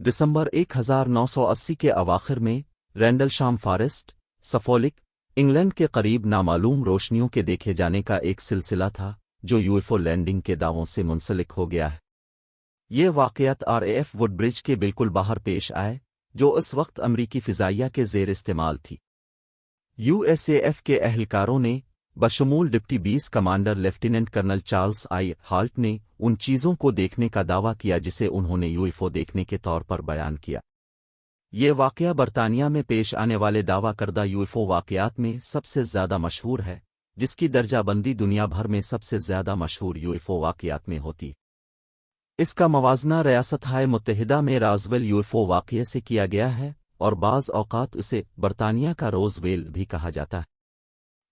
दिसंबर 1980 के अवाखिर में रैंडलशाम forest, सफोलिक, England के करीब नामालूम रोशनियों के देखे जाने का एक सिलसिला था जो यूएफओ लैंडिंग के दावों से मुंसलिक हो गया है। ये वाक़यात RAF वुडब्रिज के बिल्कुल बाहर पेश आए, जो उस वक्त अमरीकी फ़िज़ाइया के ज़ेर इस्तेमाल थी। USAF के एहलकारों ने बशमूल deputy 20 commander lieutenant colonel Charles I Halt ने उन चीज़ों को देखने का दावा किया जिसे उन्होंने यूएफओ देखने के तौर पर बयान किया। ये वाक़या बरतानिया में पेश आने वाले दावा करदा यूएफओ वाक़यात में सबसे ज़्यादा मशहूर है, जिसकी दर्जाबंदी दुनिया भर में सबसे ज़्यादा मशहूर यूएफओ वाक़यात में होती। इसका मवाजना रियासत-ए मुत्तहिदा में राज़वेल यूएफओ वाक़ये से किया गया है और बाज़ औक़ात इसे बरतानिया का रोज़वेल भी कहा जाता है।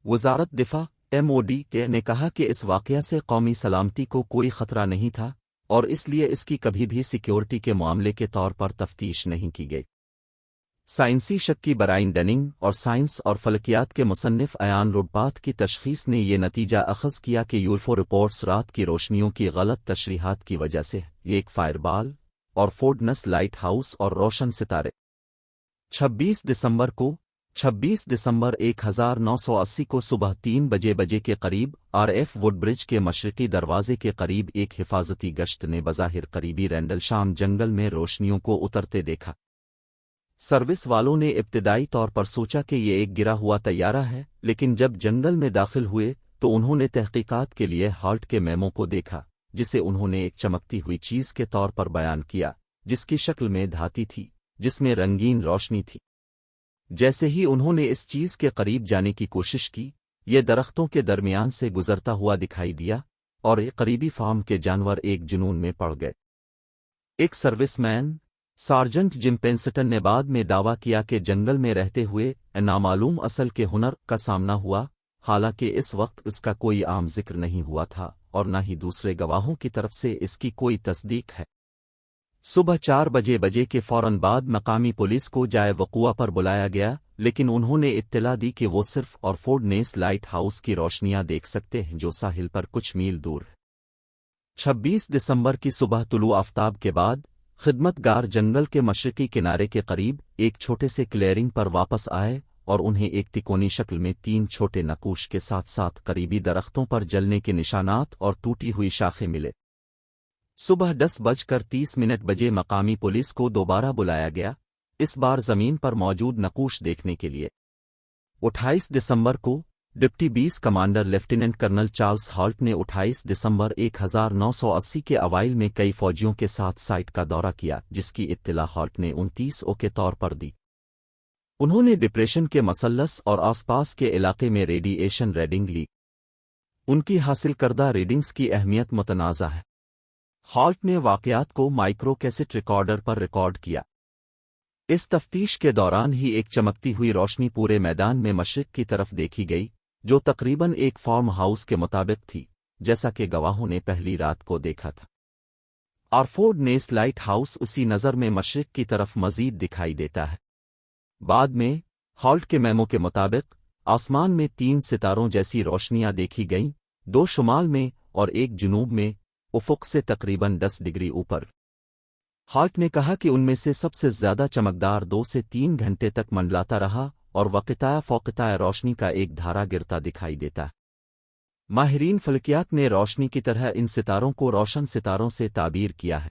वज़ारत दिफ़ा MOD ने कहा कि इस वाक़या से कौमी सलामती को कोई ख़तरा नहीं था और इसलिए इसकी कभी भी सिक्योरिटी के मामले के तौर पर तफ्तीश नहीं की गई। साइंसी शक्की ब्रायन डनिंग और साइंस और फलकियात के मुसन्निफ अयान रुडपाथ की तशख़ीस ने यह नतीजा अख़ज़ किया कि यूएफओ रिपोर्ट्स रात की रोशनियों की गलत तशरीहात की वजह से एक फायरबॉल और फोर्डनस लाइट हाउस और रोशन सितारे 26 दिसंबर 1980 को सुबह 3 बजे के करीब RAF वुडब्रिज के मशरक़ी दरवाजे के करीब एक हिफाजती गश्त ने बज़ाहिर करीबी रैंडलशाम जंगल में रोशनियों को उतरते देखा। सर्विस वालों ने इब्तिदाई तौर पर सोचा कि ये एक गिरा हुआ तैयारा है, लेकिन जब जंगल में दाखिल हुए तो उन्होंने तहकीकात के लिए हाल्ट के मेमो को देखा, जिसे उन्होंने एक चमकती हुई चीज़ के तौर पर बयान किया, जिसकी शक्ल में धाती थी, जिसमें रंगीन रोशनी थी। जैसे ही उन्होंने इस चीज़ के करीब जाने की कोशिश की, ये दरख्तों के दरमियान से गुजरता हुआ दिखाई दिया और एक करीबी फार्म के जानवर एक जुनून में पड़ गए। एक सर्विसमैन सार्जेंट जिम पेंसटन ने बाद में दावा किया कि जंगल में रहते हुए नामालूम असल के हुनर का सामना हुआ, हालांकि इस वक्त इसका कोई आम जिक्र नहीं हुआ था और न ही दूसरे गवाहों की तरफ से इसकी कोई तस्दीक है। सुबह 4 बजे के फौरन बाद मकामी पुलिस को जाए वक़ूआ पर बुलाया गया, लेकिन उन्होंने इत्तला दी कि वो सिर्फ और फोर्डनेस लाइट हाउस की रोशनियां देख सकते हैं जो साहिल पर कुछ मील दूर है। 26 दिसंबर की सुबह तुलू आफ्ताब के बाद खिदमतगार जंगल के मशरकी किनारे के करीब एक छोटे से क्लियरिंग पर वापस आए और उन्हें एक तिकोनी शक्ल में 3 छोटे नकूश के साथ साथ करीबी दरख्तों पर जलने के निशानात और टूटी हुई शाखें मिले। सुबह 10:30 बजे मकामी पुलिस को दोबारा बुलाया गया, इस बार जमीन पर मौजूद नकूश देखने के लिए। 28 दिसंबर को deputy 20 commander lieutenant colonel Charles Halt ने 28 दिसंबर 1980 के अवाइल में कई फौजियों के साथ साइट का दौरा किया, जिसकी इत्तला हाल्ट ने 29 के तौर पर दी। उन्होंने डिप्रेशन के मसल्लस और आसपास के इलाके में रेडिएशन रीडिंग ली। उनकी हासिल करदा रीडिंग्स की अहमियत मुतनाज़ा है। हाल्ट ने वाक़यात को माइक्रो कैसेट रिकॉर्डर पर रिकॉर्ड किया। इस तफ्तीश के दौरान ही एक चमकती हुई रोशनी पूरे मैदान में मशरिक़ की तरफ देखी गई, जो तकरीबन एक फार्म हाउस के मुताबिक थी, जैसा कि गवाहों ने पहली रात को देखा था। आरफोर्ड नेस लाइट हाउस उसी नज़र में मशरिक़ की तरफ मज़ीद दिखाई देता है। बाद में हाल्ट के मेमो के मुताबिक आसमान में 3 सितारों जैसी रोशनियां देखी गईं, 2 शुमाल में और एक जुनूब में, उफ़ुक़ से तकरीबन 10 डिग्री ऊपर। हाल्ट ने कहा कि उनमें से सबसे ज़्यादा चमकदार 2 से 3 घंटे तक मंडलाता रहा और वक़्ताया फ़ौक़ताया रोशनी का एक धारा गिरता दिखाई देता। माहिरीन फलकियात ने रोशनी की तरह इन सितारों को रोशन सितारों से ताबीर किया है।